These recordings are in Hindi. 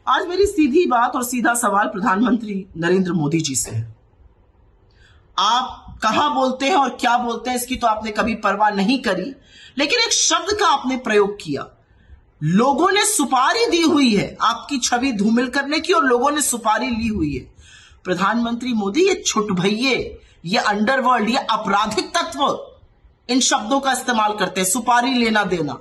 आज मेरी सीधी बात और सीधा सवाल प्रधानमंत्री नरेंद्र मोदी जी से है। आप कहां बोलते हैं और क्या बोलते हैं इसकी तो आपने कभी परवाह नहीं करी, लेकिन एक शब्द का आपने प्रयोग किया। लोगों ने सुपारी दी हुई है आपकी छवि धूमिल करने की, और लोगों ने सुपारी ली हुई है। प्रधानमंत्री मोदी, ये छुटभइये, ये अंडरवर्ल्ड, ये आपराधिक तत्व इन शब्दों का इस्तेमाल करते हैं। सुपारी लेना देना,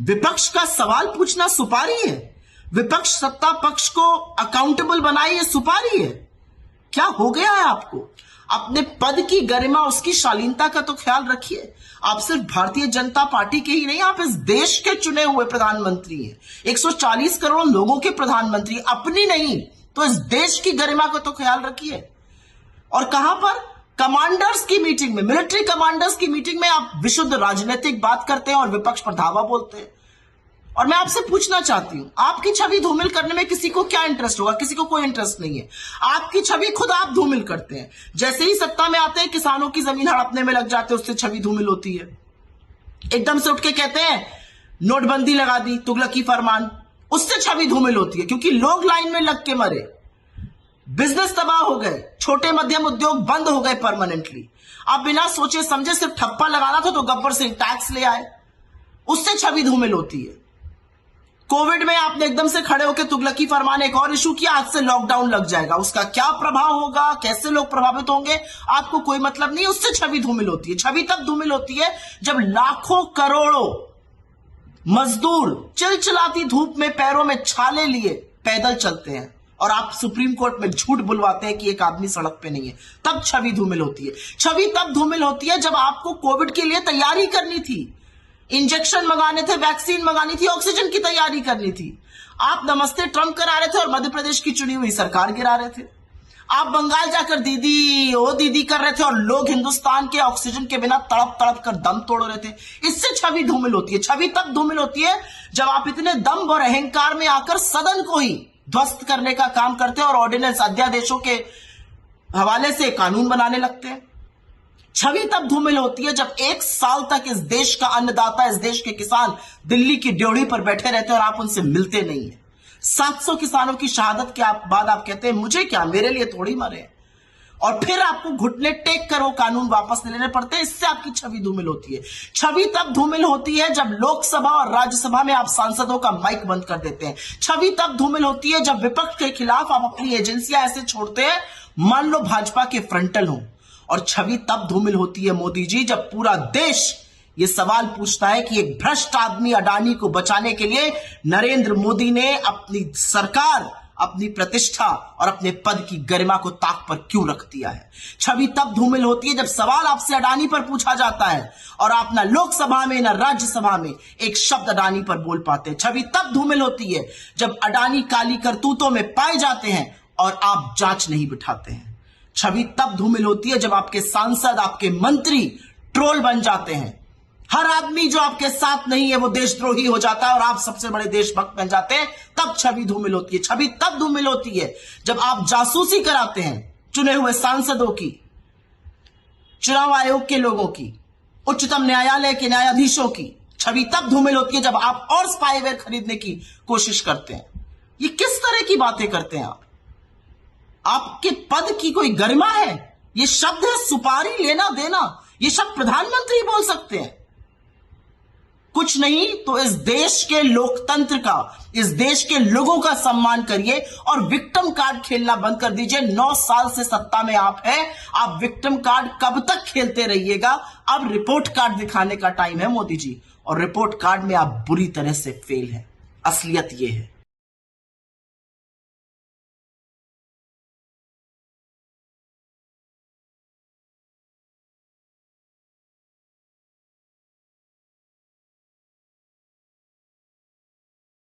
विपक्ष का सवाल पूछना सुपारी है, विपक्ष सत्ता पक्ष को अकाउंटेबल बनाए, ये सुपारी है। क्या हो गया है आपको? अपने पद की गरिमा, उसकी शालीनता का तो ख्याल रखिए। आप सिर्फ भारतीय जनता पार्टी के ही नहीं, आप इस देश के चुने हुए प्रधानमंत्री हैं। 140 करोड़ लोगों के प्रधानमंत्री, अपनी नहीं तो इस देश की गरिमा का तो ख्याल रखिए। और कहां पर? कमांडर्स की मीटिंग में, मिलिट्री कमांडर्स की मीटिंग में आप विशुद्ध राजनीतिक बात करते हैं और विपक्ष पर धावा बोलते हैं। और मैं आपसे पूछना चाहती हूं, आपकी छवि धूमिल करने में किसी को क्या इंटरेस्ट होगा? किसी को कोई इंटरेस्ट नहीं है। आपकी छवि खुद आप धूमिल करते हैं। जैसे ही सत्ता में आते हैं, किसानों की जमीन हड़पने में लग जाते हैं, उससे छवि धूमिल होती है। एकदम से उठ के कहते हैं नोटबंदी लगा दी, तुगलकी फरमान, उससे छवि धूमिल होती है, क्योंकि लोग लाइन में लग के मरे, बिजनेस तबाह हो गए, छोटे मध्यम उद्योग बंद हो गए परमानेंटली। आप बिना सोचे समझे सिर्फ ठप्पा लगाना था तो गब्बर सिंह टैक्स ले आए, उससे छवि धूमिल होती है। कोविड में आपने एकदम से खड़े होकर तुगलकी फरमान एक और इशू किया, आज से लॉकडाउन लग जाएगा, उसका क्या प्रभाव होगा, कैसे लोग प्रभावित होंगे, आपको कोई मतलब नहीं, उससे छवि धूमिल होती है। छवि तब धूमिल होती है जब लाखों करोड़ों मजदूर चिलचिलाती धूप में पैरों में छाले लिए पैदल चलते हैं और आप सुप्रीम कोर्ट में झूठ बुलवाते हैं कि एक आदमी सड़क पे नहीं है, तब छवि धूमिल होती है। छवि तब धूमिल होती है जब आपको कोविड के लिए तैयारी करनी थी, इंजेक्शन मंगाने थे, वैक्सीन मंगानी थी, ऑक्सीजन की तैयारी करनी थी। आप नमस्ते ट्रंप करा रहे थे और मध्य प्रदेश की चुनी हुई सरकार गिरा रहे थे। आप बंगाल जाकर दीदी ओ दीदी कर रहे थे और लोग हिंदुस्तान के ऑक्सीजन के बिना तड़प तड़प कर दम तोड़ रहे थे। इससे छवि धूमिल होती है। छवि तब धूमिल होती है जब आप इतने दम्भ और अहंकार में आकर सदन को ही ध्वस्त करने का काम करते हैं और ऑर्डिनेंस अध्यादेशों के हवाले से कानून बनाने लगते हैं। छवि तब धूमिल होती है जब एक साल तक इस देश का अन्नदाता, इस देश के किसान दिल्ली की ड्योढ़ी पर बैठे रहते हैं और आप उनसे मिलते नहीं है। 700 किसानों की शहादत के बाद आप कहते हैं मुझे क्या, मेरे लिए थोड़ी मरे, और फिर आपको घुटने टेक कर वो कानून वापस लेने पड़ते हैं। इससे आपकी छवि धूमिल होती है। छवि तब धूमिल होती है जब लोकसभा और राज्यसभा में आप सांसदों का माइक बंद कर देते हैं। छवि तब धूमिल होती है जब विपक्ष के खिलाफ आप अपनी एजेंसियां ऐसे छोड़ते हैं मान लो भाजपा के फ्रंटल हो। और छवि तब धूमिल होती है मोदी जी जब पूरा देश ये सवाल पूछता है कि एक भ्रष्ट आदमी अडानी को बचाने के लिए नरेंद्र मोदी ने अपनी सरकार, अपनी प्रतिष्ठा और अपने पद की गरिमा को ताक पर क्यों रख दिया है। छवि तब धूमिल होती है जब सवाल आपसे अडानी पर पूछा जाता है और आप ना लोकसभा में ना राज्यसभा में एक शब्द अडानी पर बोल पाते हैं। छवि तब धूमिल होती है जब अडानी काली करतूतों में पाए जाते हैं और आप जांच नहीं बिठाते हैं। छवि तब धूमिल होती है जब आपके सांसद, आपके मंत्री ट्रोल बन जाते हैं। हर आदमी जो आपके साथ नहीं है वो देशद्रोही हो जाता है और आप सबसे बड़े देशभक्त बन जाते हैं, तब छवि धूमिल होती है। छवि तब धूमिल होती है जब आप जासूसी कराते हैं चुने हुए सांसदों की, चुनाव आयोग के लोगों की, उच्चतम न्यायालय के न्यायाधीशों की। छवि तब धूमिल होती है जब आप और स्पाईवेयर खरीदने की कोशिश करते हैं। ये किस तरह की बातें करते हैं आप? आपके पद की कोई गरिमा है? ये शब्द है सुपारी लेना देना, ये शब्द प्रधानमंत्री बोल सकते हैं? कुछ नहीं तो इस देश के लोकतंत्र का, इस देश के लोगों का सम्मान करिए और विक्टिम कार्ड खेलना बंद कर दीजिए। 9 साल से सत्ता में आप हैं, आप विक्टिम कार्ड कब तक खेलते रहिएगा? अब रिपोर्ट कार्ड दिखाने का टाइम है मोदी जी, और रिपोर्ट कार्ड में आप बुरी तरह से फेल हैं। असलियत यह है।